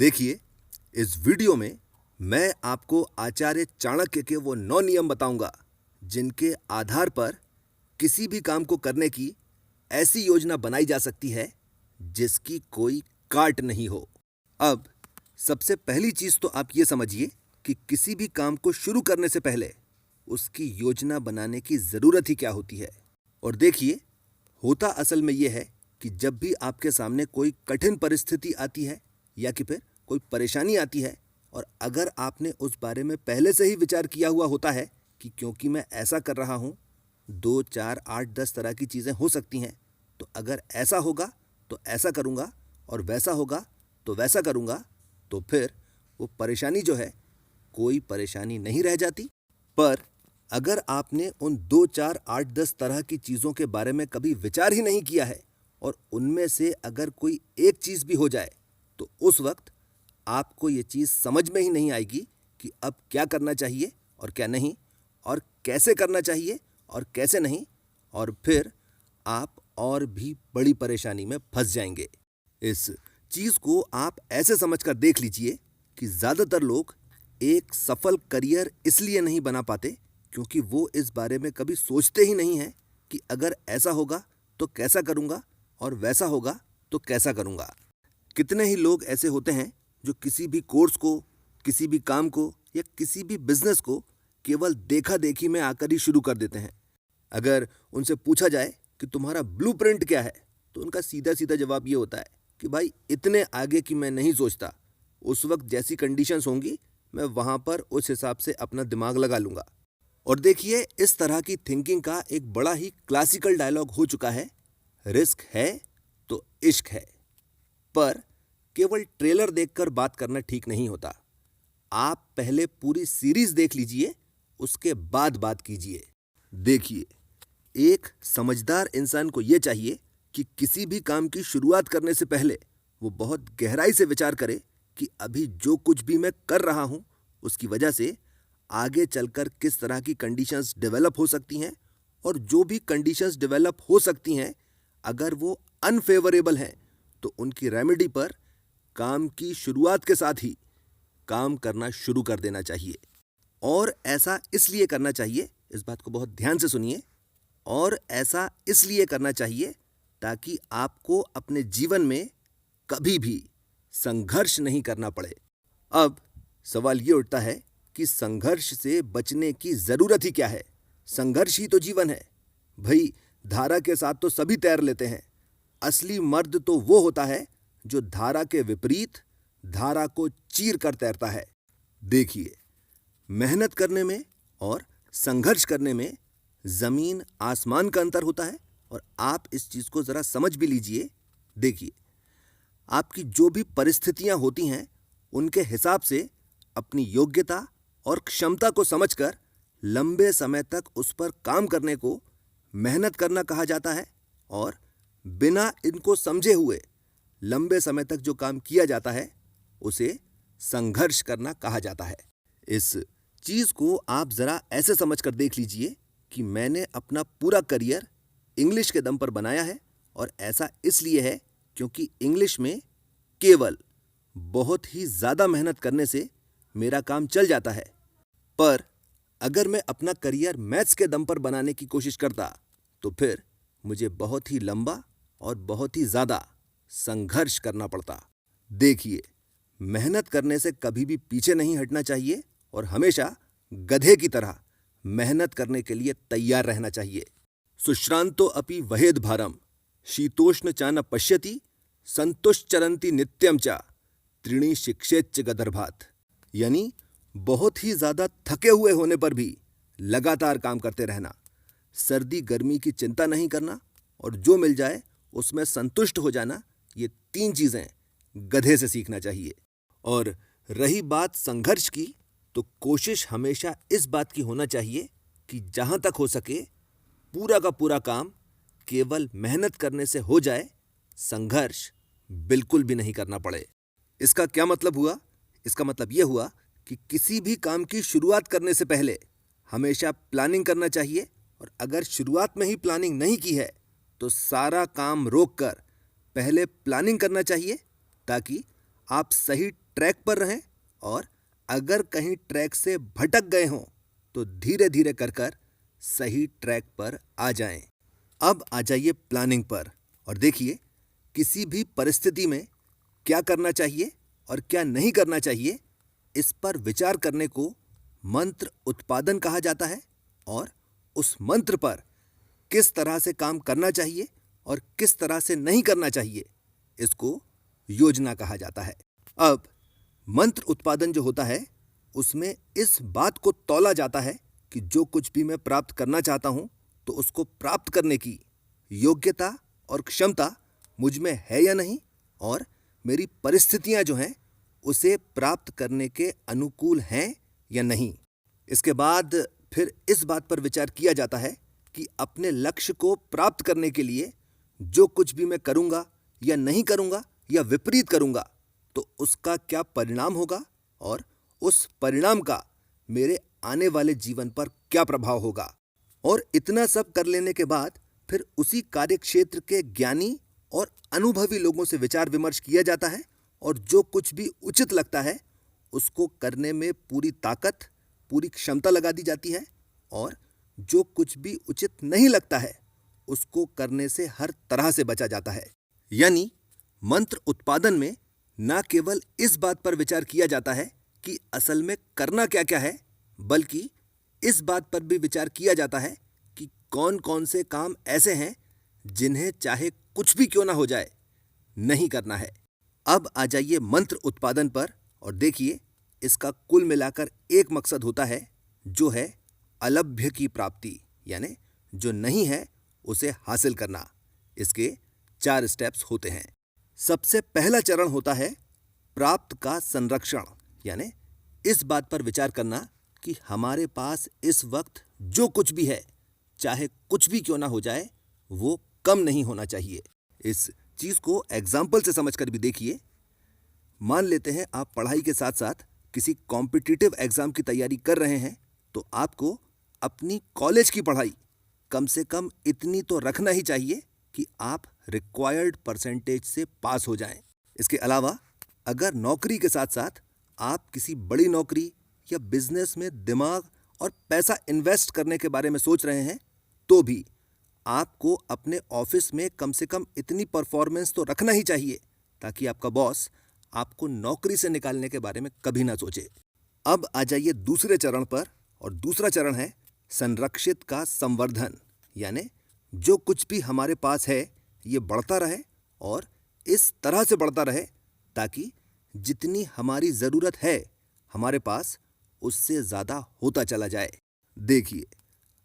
देखिए, इस वीडियो में मैं आपको आचार्य चाणक्य के वो 9 नियम बताऊंगा जिनके आधार पर किसी भी काम को करने की ऐसी योजना बनाई जा सकती है जिसकी कोई काट नहीं हो। अब सबसे पहली चीज तो आप ये समझिए कि किसी भी काम को शुरू करने से पहले उसकी योजना बनाने की जरूरत ही क्या होती है। और देखिए, होता असल में यह है कि जब भी आपके सामने कोई कठिन परिस्थिति आती है या कि फिर कोई परेशानी आती है और अगर आपने उस बारे में पहले से ही विचार किया हुआ होता है कि क्योंकि मैं ऐसा कर रहा हूं, 2, 4, 8, 10 तरह की चीजें हो सकती हैं, तो अगर ऐसा होगा तो ऐसा करूंगा और वैसा होगा तो वैसा करूंगा, तो फिर वो परेशानी जो है कोई परेशानी नहीं रह जाती। पर अगर आपने उन 2, 4, 8, 10 तरह की चीजों के बारे में कभी विचार ही नहीं किया है और उनमें से अगर कोई एक चीज भी हो जाए तो उस वक्त आपको ये चीज समझ में ही नहीं आएगी कि अब क्या करना चाहिए और क्या नहीं, और कैसे करना चाहिए और कैसे नहीं, और फिर आप और भी बड़ी परेशानी में फंस जाएंगे। इस चीज को आप ऐसे समझकर देख लीजिए कि ज्यादातर लोग एक सफल करियर इसलिए नहीं बना पाते क्योंकि वो इस बारे में कभी सोचते ही नहीं हैं कि अगर ऐसा होगा तो कैसा करूंगा और वैसा होगा तो कैसा करूंगा। कितने ही लोग ऐसे होते हैं जो किसी भी कोर्स को, किसी भी काम को या किसी भी बिजनेस को केवल देखा देखी में आकर ही शुरू कर देते हैं। अगर उनसे पूछा जाए कि तुम्हारा ब्लूप्रिंट क्या है, तो उनका सीधा सीधा जवाब ये होता है कि भाई इतने आगे की मैं नहीं सोचता, उस वक्त जैसी कंडीशंस होंगी मैं वहां पर उस हिसाब से अपना दिमाग लगा लूंगा। और देखिए, इस तरह की थिंकिंग का एक बड़ा ही क्लासिकल डायलॉग हो चुका है, रिस्क है तो इश्क है। पर केवल ट्रेलर देखकर बात करना ठीक नहीं होता। आप पहले पूरी सीरीज देख लीजिए, उसके बाद बात कीजिए। देखिए, एक समझदार इंसान को यह चाहिए कि किसी भी काम की शुरुआत करने से पहले वो बहुत गहराई से विचार करे कि अभी जो कुछ भी मैं कर रहा हूं उसकी वजह से आगे चलकर किस तरह की कंडीशंस डेवलप हो सकती हैं, और जो भी कंडीशंस डेवलप हो सकती हैं अगर वो अनफेवरेबल हैं तो उनकी रेमेडी पर काम की शुरुआत के साथ ही काम करना शुरू कर देना चाहिए। और ऐसा इसलिए करना चाहिए, इस बात को बहुत ध्यान से सुनिए, और ऐसा इसलिए करना चाहिए ताकि आपको अपने जीवन में कभी भी संघर्ष नहीं करना पड़े। अब सवाल ये उठता है कि संघर्ष से बचने की जरूरत ही क्या है? संघर्ष ही तो जीवन है भाई। धारा के साथ तो सभी तैर लेते हैं, असली मर्द तो वो होता है जो धारा के विपरीत धारा को चीर कर तैरता है। देखिए, मेहनत करने में और संघर्ष करने में जमीन आसमान का अंतर होता है, और आप इस चीज को जरा समझ भी लीजिए। देखिए, आपकी जो भी परिस्थितियां होती हैं उनके हिसाब से अपनी योग्यता और क्षमता को समझकर लंबे समय तक उस पर काम करने को मेहनत करना कहा जाता है, और बिना इनको समझे हुए लंबे समय तक जो काम किया जाता है उसे संघर्ष करना कहा जाता है। इस चीज को आप जरा ऐसे समझकर देख लीजिए कि मैंने अपना पूरा करियर इंग्लिश के दम पर बनाया है, और ऐसा इसलिए है क्योंकि इंग्लिश में केवल बहुत ही ज्यादा मेहनत करने से मेरा काम चल जाता है। पर अगर मैं अपना करियर मैथ्स के दम पर बनाने की कोशिश करता तो फिर मुझे बहुत ही लंबा और बहुत ही ज्यादा संघर्ष करना पड़ता। देखिए, मेहनत करने से कभी भी पीछे नहीं हटना चाहिए और हमेशा गधे की तरह मेहनत करने के लिए तैयार रहना चाहिए। सुश्रांतो अपि वहेद भारम, शीतोष्ण चा न पश्यति, संतुष्चरन्ति नित्यम चा, त्रीणि शिक्षेच्च गदर्भात। यानी बहुत ही ज्यादा थके हुए होने पर भी लगातार काम करते रहना, सर्दी गर्मी की चिंता नहीं करना, और जो मिल जाए उसमें संतुष्ट हो जाना, ये 3 चीजें गधे से सीखना चाहिए। और रही बात संघर्ष की, तो कोशिश हमेशा इस बात की होना चाहिए कि जहां तक हो सके पूरा का पूरा काम केवल मेहनत करने से हो जाए, संघर्ष बिल्कुल भी नहीं करना पड़े। इसका क्या मतलब हुआ? इसका मतलब यह हुआ कि किसी भी काम की शुरुआत करने से पहले हमेशा प्लानिंग करना चाहिए, और अगर शुरुआत में ही प्लानिंग नहीं की है तो सारा काम रोककर पहले प्लानिंग करना चाहिए ताकि आप सही ट्रैक पर रहें और अगर कहीं ट्रैक से भटक गए हों तो धीरे धीरे कर सही ट्रैक पर आ जाएं। अब आ जाइए प्लानिंग पर और देखिए किसी भी परिस्थिति में क्या करना चाहिए और क्या नहीं करना चाहिए, इस पर विचार करने को मंत्र उत्पादन कहा जाता है और उस मंत्र पर किस तरह से काम करना चाहिए और किस तरह से नहीं करना चाहिए, इसको योजना कहा जाता है। अब मंत्र उत्पादन जो होता है उसमें इस बात को तौला जाता है कि जो कुछ भी मैं प्राप्त करना चाहता हूं तो उसको प्राप्त करने की योग्यता और क्षमता मुझ में है या नहीं, और मेरी परिस्थितियां जो हैं उसे प्राप्त करने के अनुकूल हैं या नहीं। इसके बाद फिर इस बात पर विचार किया जाता है कि अपने लक्ष्य को प्राप्त करने के लिए जो कुछ भी मैं करूंगा या नहीं करूंगा या विपरीत करूंगा तो उसका क्या परिणाम होगा और उस परिणाम का मेरे आने वाले जीवन पर क्या प्रभाव होगा। और इतना सब कर लेने के बाद फिर उसी कार्यक्षेत्र के ज्ञानी और अनुभवी लोगों से विचार विमर्श किया जाता है और जो कुछ भी उचित लगता है उसको करने में पूरी ताकत, पूरी क्षमता लगा दी जाती है, और जो कुछ भी उचित नहीं लगता है उसको करने से हर तरह से बचा जाता है। यानी मंत्र उत्पादन में न केवल इस बात पर विचार किया जाता है कि असल में करना क्या क्या है, बल्कि इस बात पर भी विचार किया जाता है कि कौन कौन से काम ऐसे हैं जिन्हें चाहे कुछ भी क्यों ना हो जाए नहीं करना है। अब आ जाइए मंत्र उत्पादन पर और देखिए इसका कुल मिलाकर एक मकसद होता है जो है अलभ्य की प्राप्ति, यानी जो नहीं है उसे हासिल करना। इसके 4 स्टेप्स होते हैं। सबसे पहला चरण होता है प्राप्त का संरक्षण, यानी इस बात पर विचार करना कि हमारे पास इस वक्त जो कुछ भी है चाहे कुछ भी क्यों ना हो जाए वो कम नहीं होना चाहिए। इस चीज को एग्जाम्पल से समझकर भी देखिए। मान लेते हैं आप पढ़ाई के साथ साथ किसी कॉम्पिटिटिव एग्जाम की तैयारी कर रहे हैं तो आपको अपनी कॉलेज की पढ़ाई कम से कम इतनी तो रखना ही चाहिए कि आप रिक्वायर्ड परसेंटेज से पास हो जाएं। इसके अलावा अगर नौकरी के साथ साथ आप किसी बड़ी नौकरी या बिजनेस में दिमाग और पैसा इन्वेस्ट करने के बारे में सोच रहे हैं तो भी आपको अपने ऑफिस में कम से कम इतनी परफॉर्मेंस तो रखना ही चाहिए ताकि आपका बॉस आपको नौकरी से निकालने के बारे में कभी ना सोचे। अब आ जाइए दूसरे चरण पर, और दूसरा चरण है संरक्षित का संवर्धन, यानी जो कुछ भी हमारे पास है ये बढ़ता रहे और इस तरह से बढ़ता रहे ताकि जितनी हमारी ज़रूरत है हमारे पास उससे ज़्यादा होता चला जाए। देखिए,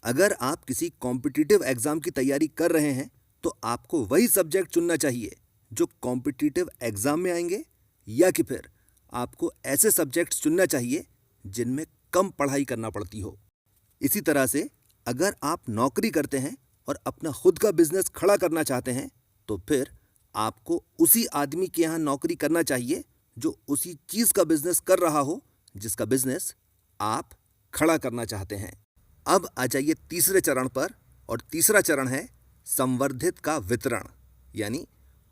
अगर आप किसी कॉम्पिटिटिव एग्ज़ाम की तैयारी कर रहे हैं तो आपको वही सब्जेक्ट चुनना चाहिए जो कॉम्पिटिटिव एग्ज़ाम में आएंगे, या कि फिर आपको ऐसे सब्जेक्ट्स चुनना चाहिए जिनमें कम पढ़ाई करना पड़ती हो। इसी तरह से अगर आप नौकरी करते हैं और अपना खुद का बिजनेस खड़ा करना चाहते हैं तो फिर आपको उसी आदमी के यहाँ नौकरी करना चाहिए जो उसी चीज़ का बिजनेस कर रहा हो जिसका बिजनेस आप खड़ा करना चाहते हैं। अब आ जाइए तीसरे चरण पर, और तीसरा चरण है संवर्धित का वितरण, यानी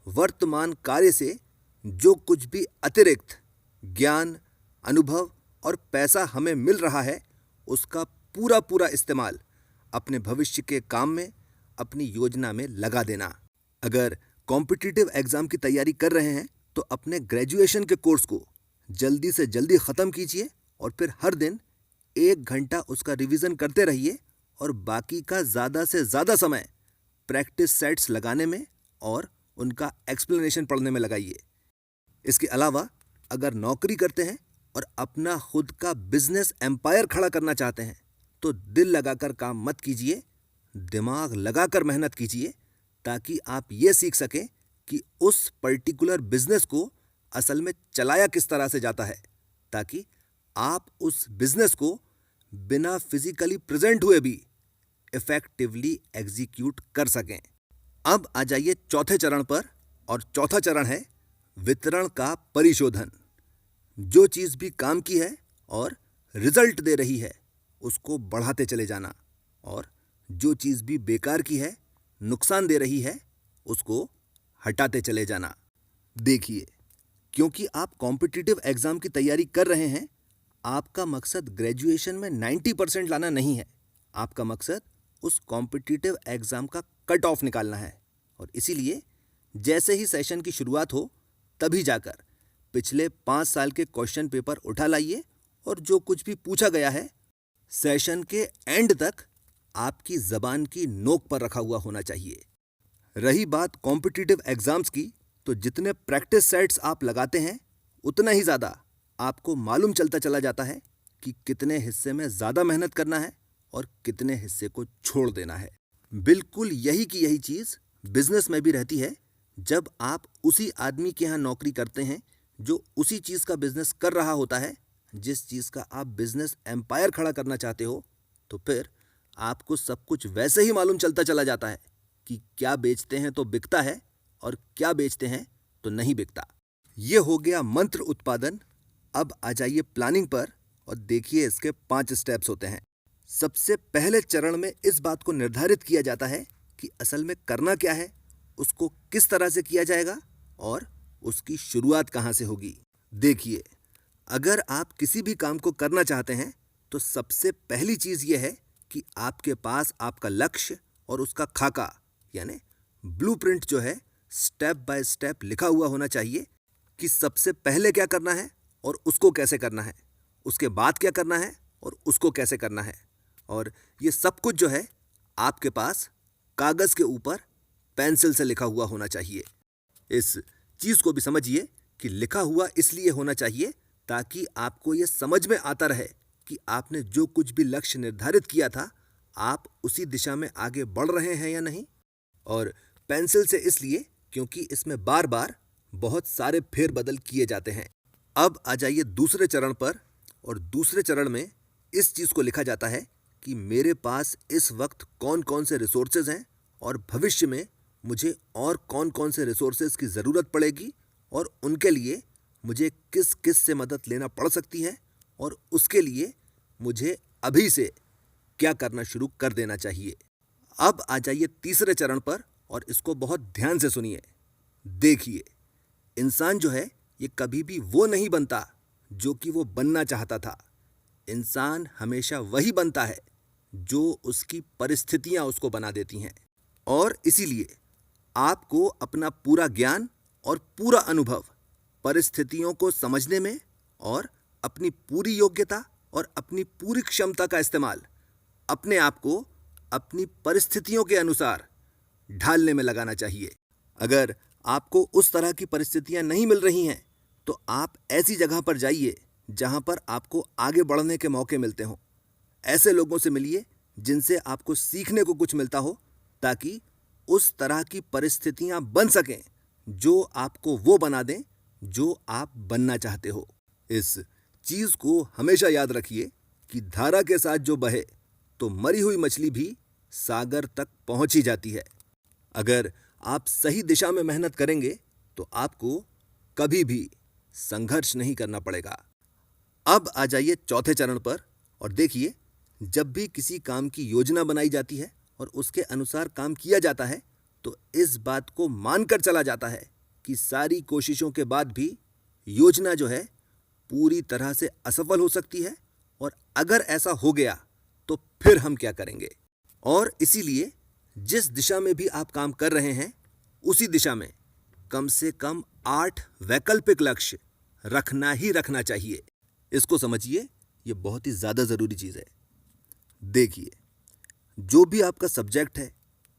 वर्तमान कार्य से जो कुछ भी अतिरिक्त ज्ञान, अनुभव और पैसा हमें मिल रहा है उसका पूरा पूरा इस्तेमाल अपने भविष्य के काम में, अपनी योजना में लगा देना। अगर कॉम्पिटिटिव एग्ज़ाम की तैयारी कर रहे हैं तो अपने ग्रेजुएशन के कोर्स को जल्दी से जल्दी ख़त्म कीजिए और फिर हर दिन 1 घंटा उसका रिवीजन करते रहिए और बाकी का ज़्यादा से ज़्यादा समय प्रैक्टिस सेट्स लगाने में और उनका एक्सप्लेनेशन पढ़ने में लगाइए। इसके अलावा अगर नौकरी करते हैं और अपना खुद का बिजनेस एम्पायर खड़ा करना चाहते हैं तो दिल लगाकर काम मत कीजिए, दिमाग लगाकर मेहनत कीजिए ताकि आप ये सीख सकें कि उस पर्टिकुलर बिजनेस को असल में चलाया किस तरह से जाता है, ताकि आप उस बिजनेस को बिना फिजिकली प्रेजेंट हुए भी इफेक्टिवली एग्जीक्यूट कर सकें। अब आ जाइए चौथे चरण पर, और चौथा चरण है वितरण का परिशोधन। जो चीज़ भी काम की है और रिजल्ट दे रही है उसको बढ़ाते चले जाना, और जो चीज़ भी बेकार की है, नुकसान दे रही है, उसको हटाते चले जाना। देखिए, क्योंकि आप कॉम्पिटिटिव एग्जाम की तैयारी कर रहे हैं, आपका मकसद ग्रेजुएशन में 90% लाना नहीं है। आपका मकसद उस कॉम्पिटिटिव एग्जाम का कट ऑफ निकालना है। और इसीलिए जैसे ही सेशन की शुरुआत हो, तभी जाकर पिछले 5 साल के क्वेश्चन पेपर उठा लाइए और जो कुछ भी पूछा गया है, सेशन के एंड तक आपकी जबान की नोक पर रखा हुआ होना चाहिए। रही बात कॉम्पिटिटिव एग्जाम्स की, तो जितने प्रैक्टिस सेट्स आप लगाते हैं, उतना ही ज़्यादा आपको मालूम चलता चला जाता है कि कितने हिस्से में ज़्यादा मेहनत करना है और कितने हिस्से को छोड़ देना है। बिल्कुल यही की यही चीज़ बिजनेस में भी रहती है। जब आप उसी आदमी के यहाँ नौकरी करते हैं जो उसी चीज़ का बिजनेस कर रहा होता है जिस चीज़ का आप बिजनेस एम्पायर खड़ा करना चाहते हो, तो फिर आपको सब कुछ वैसे ही मालूम चलता चला जाता है कि क्या बेचते हैं तो बिकता है और क्या बेचते हैं तो नहीं बिकता। ये हो गया मंत्र उत्पादन। अब आ जाइए प्लानिंग पर और देखिए इसके 5 स्टेप्स होते हैं। सबसे पहले चरण में इस बात को निर्धारित किया जाता है कि असल में करना क्या है, उसको किस तरह से किया जाएगा और उसकी शुरुआत कहाँ से होगी। देखिए, अगर आप किसी भी काम को करना चाहते हैं तो सबसे पहली चीज़ यह है कि आपके पास आपका लक्ष्य और उसका खाका यानी ब्लूप्रिंट जो है, स्टेप बाय स्टेप लिखा हुआ होना चाहिए कि सबसे पहले क्या करना है और उसको कैसे करना है, उसके बाद क्या करना है और उसको कैसे करना है। और ये सब कुछ जो है आपके पास कागज़ के ऊपर पेंसिल से लिखा हुआ होना चाहिए। इस चीज़ को भी समझिए कि लिखा हुआ इसलिए होना चाहिए ताकि आपको ये समझ में आता रहे कि आपने जो कुछ भी लक्ष्य निर्धारित किया था, आप उसी दिशा में आगे बढ़ रहे हैं या नहीं। और पेंसिल से इसलिए क्योंकि इसमें बार बार बहुत सारे फेरबदल किए जाते हैं। अब आ जाइए दूसरे चरण पर, और दूसरे चरण में इस चीज़ को लिखा जाता है कि मेरे पास इस वक्त कौन कौन से रिसोर्सेज हैं और भविष्य में मुझे और कौन कौन से रिसोर्सेज की ज़रूरत पड़ेगी और उनके लिए मुझे किस किस से मदद लेना पड़ सकती है और उसके लिए मुझे अभी से क्या करना शुरू कर देना चाहिए। अब आ जाइए तीसरे चरण पर और इसको बहुत ध्यान से सुनिए। देखिए, इंसान जो है ये कभी भी वो नहीं बनता जो कि वो बनना चाहता था। इंसान हमेशा वही बनता है जो उसकी परिस्थितियां उसको बना देती हैं। और इसीलिए आपको अपना पूरा ज्ञान और पूरा अनुभव परिस्थितियों को समझने में और अपनी पूरी योग्यता और अपनी पूरी क्षमता का इस्तेमाल अपने आप को अपनी परिस्थितियों के अनुसार ढालने में लगाना चाहिए। अगर आपको उस तरह की परिस्थितियां नहीं मिल रही हैं तो आप ऐसी जगह पर जाइए जहां पर आपको आगे बढ़ने के मौके मिलते हों। ऐसे लोगों से मिलिए जिनसे आपको सीखने को कुछ मिलता हो, ताकि उस तरह की परिस्थितियां बन सकें जो आपको वो बना दें जो आप बनना चाहते हो। इस चीज़ को हमेशा याद रखिए कि धारा के साथ जो बहे तो मरी हुई मछली भी सागर तक पहुंच ही जाती है। अगर आप सही दिशा में मेहनत करेंगे तो आपको कभी भी संघर्ष नहीं करना पड़ेगा। अब आ जाइए चौथे चरण पर और देखिए, जब भी किसी काम की योजना बनाई जाती है और उसके अनुसार काम किया जाता है तो इस बात को मानकर चला जाता है कि सारी कोशिशों के बाद भी योजना जो है पूरी तरह से असफल हो सकती है, और अगर ऐसा हो गया तो फिर हम क्या करेंगे। और इसीलिए जिस दिशा में भी आप काम कर रहे हैं उसी दिशा में कम से कम 8 वैकल्पिक लक्ष्य रखना ही रखना चाहिए। इसको समझिए, ये बहुत ही ज़्यादा ज़रूरी चीज़ है। देखिए, जो भी आपका सब्जेक्ट है,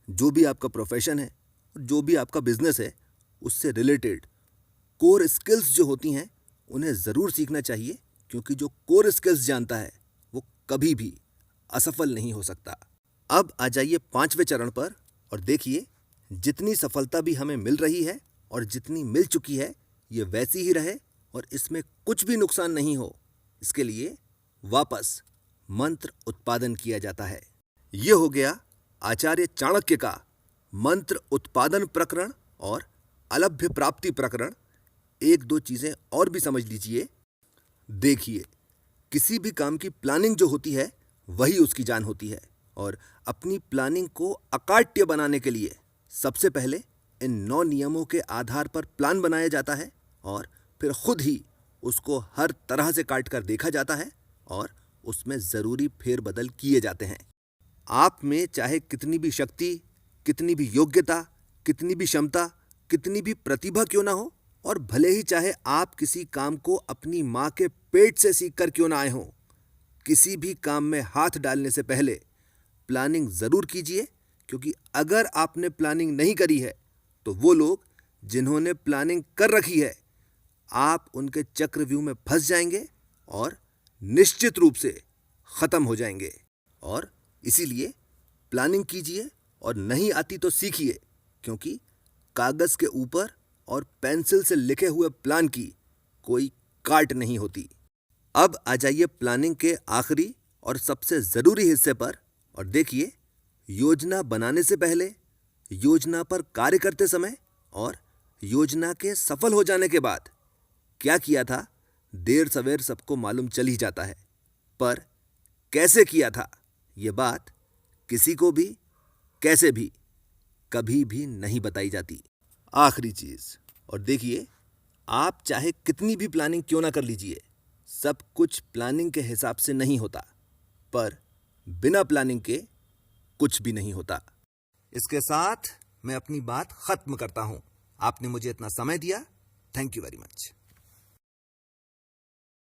जो भी आपका प्रोफेशन है, जो भी आपका बिजनेस है, उससे रिलेटेड कोर स्किल्स जो होती हैं उन्हें ज़रूर सीखना चाहिए, क्योंकि जो कोर स्किल्स जानता है वो कभी भी असफल नहीं हो सकता। अब आ जाइए 5वें चरण पर और देखिए, जितनी सफलता भी हमें मिल रही है और जितनी मिल चुकी है ये वैसी ही रहे और इसमें कुछ भी नुकसान नहीं हो, इसके लिए वापस मंत्र उत्पादन किया जाता है। ये हो गया आचार्य चाणक्य का मंत्र उत्पादन प्रकरण और अलभ्य प्राप्ति प्रकरण। एक दो चीज़ें और भी समझ लीजिए। देखिए, किसी भी काम की प्लानिंग जो होती है वही उसकी जान होती है, और अपनी प्लानिंग को अकाट्य बनाने के लिए सबसे पहले इन 9 नियमों के आधार पर प्लान बनाया जाता है और फिर खुद ही उसको हर तरह से काट कर देखा जाता है और उसमें ज़रूरी फेरबदल किए जाते हैं। आप में चाहे कितनी भी शक्ति, कितनी भी योग्यता, कितनी भी क्षमता, कितनी भी प्रतिभा क्यों ना हो, और भले ही चाहे आप किसी काम को अपनी माँ के पेट से सीख कर क्यों ना आए हों, किसी भी काम में हाथ डालने से पहले प्लानिंग ज़रूर कीजिए, क्योंकि अगर आपने प्लानिंग नहीं करी है तो वो लोग जिन्होंने प्लानिंग कर रखी है, आप उनके चक्रव्यूह में फंस जाएंगे और निश्चित रूप से ख़त्म हो जाएंगे। और इसीलिए प्लानिंग कीजिए, और नहीं आती तो सीखिए, क्योंकि कागज़ के ऊपर और पेंसिल से लिखे हुए प्लान की कोई काट नहीं होती। अब आ जाइए प्लानिंग के आखिरी और सबसे ज़रूरी हिस्से पर, और देखिए योजना बनाने से पहले, योजना पर कार्य करते समय और योजना के सफल हो जाने के बाद क्या किया था, देर सवेर सबको मालूम चल ही जाता है, पर कैसे किया था ये बात किसी को भी कैसे भी कभी भी नहीं बताई जाती। आखिरी चीज़, और देखिए आप चाहे कितनी भी प्लानिंग क्यों ना कर लीजिए, सब कुछ प्लानिंग के हिसाब से नहीं होता, पर बिना प्लानिंग के कुछ भी नहीं होता। इसके साथ मैं अपनी बात खत्म करता हूं। आपने मुझे इतना समय दिया, थैंक यू वेरी मच।